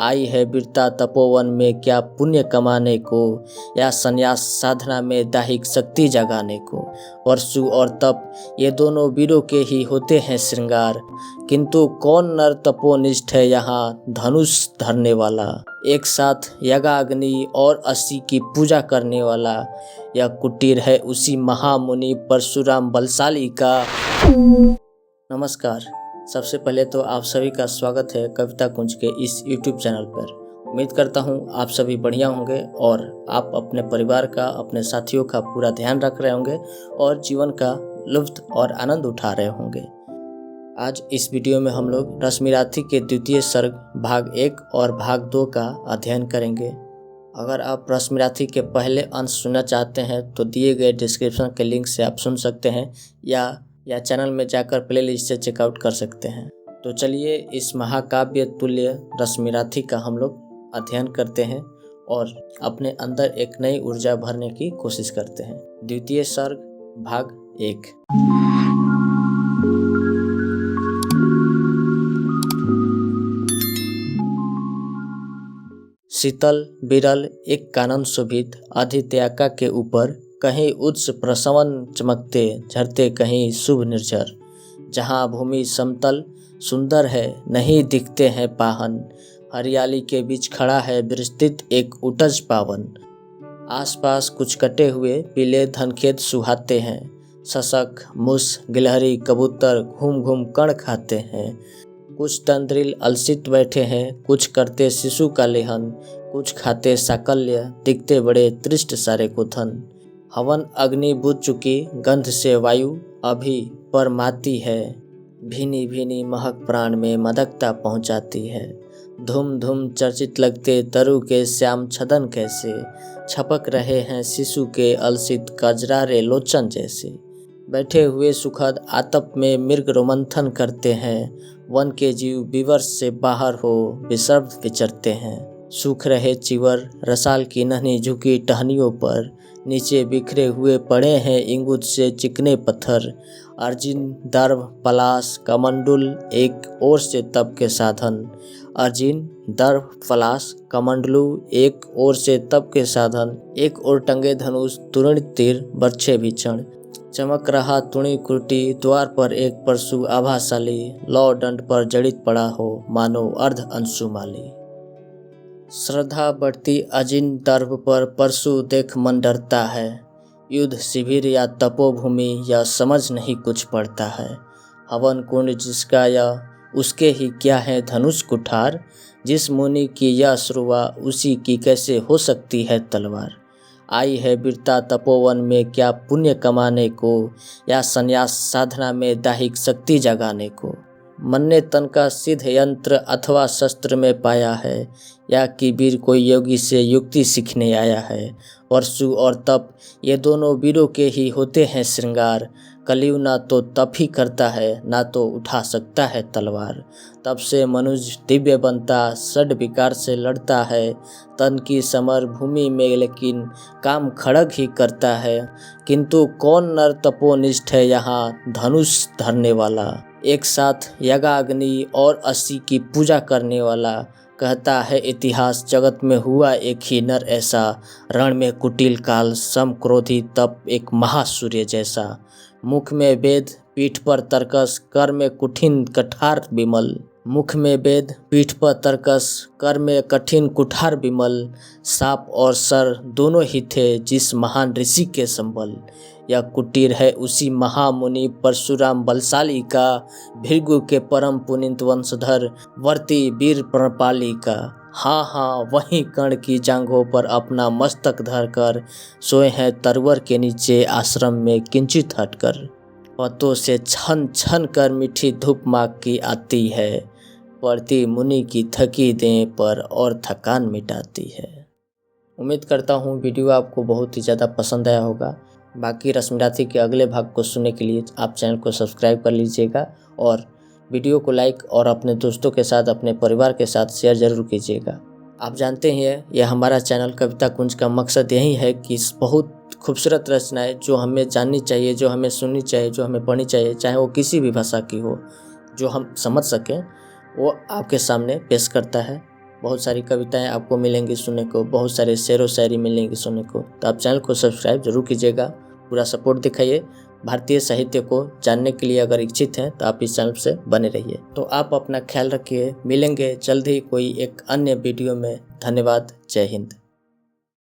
आई है वीरता तपोवन में क्या पुण्य कमाने को, या संन्यास साधना में दैहिक शक्ति जगाने को। परशु और तप ये दोनों वीरों के ही होते हैं श्रृंगार, किंतु कौन नर तपोनिष्ठ है यहाँ धनुष धरने वाला। एक साथ यज्ञाग्नि और असी की पूजा करने वाला, यह कुटीर है उसी महामुनि परशुराम बलशाली का। नमस्कार, सबसे पहले तो आप सभी का स्वागत है कविता कुंज के इस YouTube चैनल पर। उम्मीद करता हूँ आप सभी बढ़िया होंगे और आप अपने परिवार का, अपने साथियों का पूरा ध्यान रख रहे होंगे और जीवन का लुत्फ और आनंद उठा रहे होंगे। आज इस वीडियो में हम लोग रश्मिराथी के द्वितीय सर्ग भाग 1 और भाग 2 का अध्ययन करेंगे। अगर आप रश्मिराथी के पहले अंश सुनना चाहते हैं तो दिए गए डिस्क्रिप्शन के लिंक से आप सुन सकते हैं या चैनल में जाकर प्लेलिस्ट से चेकआउट कर सकते हैं। तो चलिए इस महाकाव्य तुल्य रश्मिराथी का हम लोग अध्ययन करते हैं और अपने अंदर एक नई ऊर्जा भरने की कोशिश करते हैं। द्वितीय सर्ग भाग 1। शीतल बिरल एक कानन शोभित आदित्याका के ऊपर कहीं उच्च प्रसवन चमकते झरते, कहीं शुभ निर्झर। जहाँ भूमि समतल सुंदर है नहीं दिखते हैं पाहन, हरियाली के बीच खड़ा है विस्तृत एक उटज पावन। आसपास कुछ कटे हुए पीले धनखेत सुहाते हैं, शशक मूस गिलहरी कबूतर घूम घूम कण खाते हैं। कुछ तंद्रिल अलसित बैठे हैं, कुछ करते शिशु का लेहन, कुछ खाते साकल्य दिखते बड़े तृष्ट सारे कुथन। हवन अग्नि बुझ चुकी गंध से वायु अभी परमाती है, भीनी भीनी महक प्राण में मदकता पहुंचाती है। धूम धूम चर्चित लगते तरु के श्याम छदन कैसे, छपक रहे हैं शिशु के अलसित कजरारे लोचन जैसे। बैठे हुए सुखद आतप में मृग रोमंथन करते हैं, वन के जीव विवर्ष से बाहर हो विसर्प विचरते हैं। सूख रहे चिवर रसाल की नन्ही झुकी टहनियों पर, नीचे बिखरे हुए पड़े हैं इंगुत से चिकने पत्थर। अर्जुन दर्भ पलाश कमंडुल एक ओर से तप के साधन, अर्जुन दर्भ पलाश कमंडलू एक ओर से तप के साधन। एक ओर टंगे धनुष तुरंत तीर बर्छे भीषण, चमक रहा तुणी कुटी द्वार पर एक परशु आभाशाली, लौ दंड पर जड़ित पड़ा हो मानो अर्ध अंशुमाली। श्रद्धा बढ़ती अजिन दर्भ पर परशु देख मन डरता है, युद्ध शिविर या तपोभूमि या समझ नहीं कुछ पड़ता है। हवन कुंड जिसका या उसके ही क्या है धनुष कुठार, जिस मुनि की यह श्रुवा उसी की कैसे हो सकती है तलवार। आई है वीरता तपोवन में क्या पुण्य कमाने को, या संन्यास साधना में दैहिक शक्ति जगाने को। मन ने तन का सिद्ध यंत्र अथवा शस्त्र में पाया है, या कि वीर कोई योगी से युक्ति सीखने आया है। परशु और तप ये दोनों वीरों के ही होते हैं श्रृंगार, कलियुग ना तो तप ही करता है ना तो उठा सकता है तलवार। तब से मनुष्य दिव्य बनता षड विकार से लड़ता है, तन की समर भूमि में लेकिन काम खड़ग ही करता है। किंतु कौन नर तपोनिष्ठ है यहाँ धनुष धरने वाला, एक साथ यज्ञाग्नि और असी की पूजा करने वाला। कहता है इतिहास जगत में हुआ एक ही नर ऐसा, रण में कुटिल काल सम क्रोधी तप एक महासूर्य जैसा। मुख में वेद पीठ पर तर्कस कर में कुठिन कठार विमल, मुख में वेद पीठ पर तर्कस कर में कठिन कुठार विमल। साप और सर दोनों ही थे जिस महान ऋषि के संबल, यह कुटीर है उसी महामुनि परशुराम बलशाली का, भृगु के परम पुनीत वंशधर वर्ती वीर प्रणपाली का। हाँ हाँ वहीं कर्ण की जांघों पर अपना मस्तक धर कर सोए हैं तरवर के नीचे आश्रम में किंचित हटकर। पतों से छन छन कर मीठी धूप माग की आती है, पड़ती मुनि की थकी देह पर और थकान मिटाती है। उम्मीद करता हूँ वीडियो आपको बहुत ही ज़्यादा पसंद आया होगा। बाकी रश्मिराथी के अगले भाग को सुनने के लिए आप चैनल को सब्सक्राइब कर लीजिएगा और वीडियो को लाइक और अपने दोस्तों के साथ अपने परिवार के साथ शेयर ज़रूर कीजिएगा। आप जानते ही हैं यह हमारा चैनल कविता कुंज का मकसद यही है कि बहुत खूबसूरत रचनाएं जो हमें जाननी चाहिए, जो हमें सुननी चाहिए, जो हमें पढ़नी चाहिए, चाहे वो किसी भी भाषा की हो, जो हम समझ सकें, वो आपके सामने पेश करता है। बहुत सारी कविताएं आपको मिलेंगी सुनने को, बहुत सारे शेर व शायरी मिलेंगी सुनने को। तो आप चैनल को सब्सक्राइब जरूर कीजिएगा, पूरा सपोर्ट दिखाइए। भारतीय साहित्य को जानने के लिए अगर इच्छित हैं तो आप इस चैनल से बने रहिए। तो आप अपना ख्याल रखिए, मिलेंगे जल्द ही कोई एक अन्य वीडियो में। धन्यवाद, जय हिंद।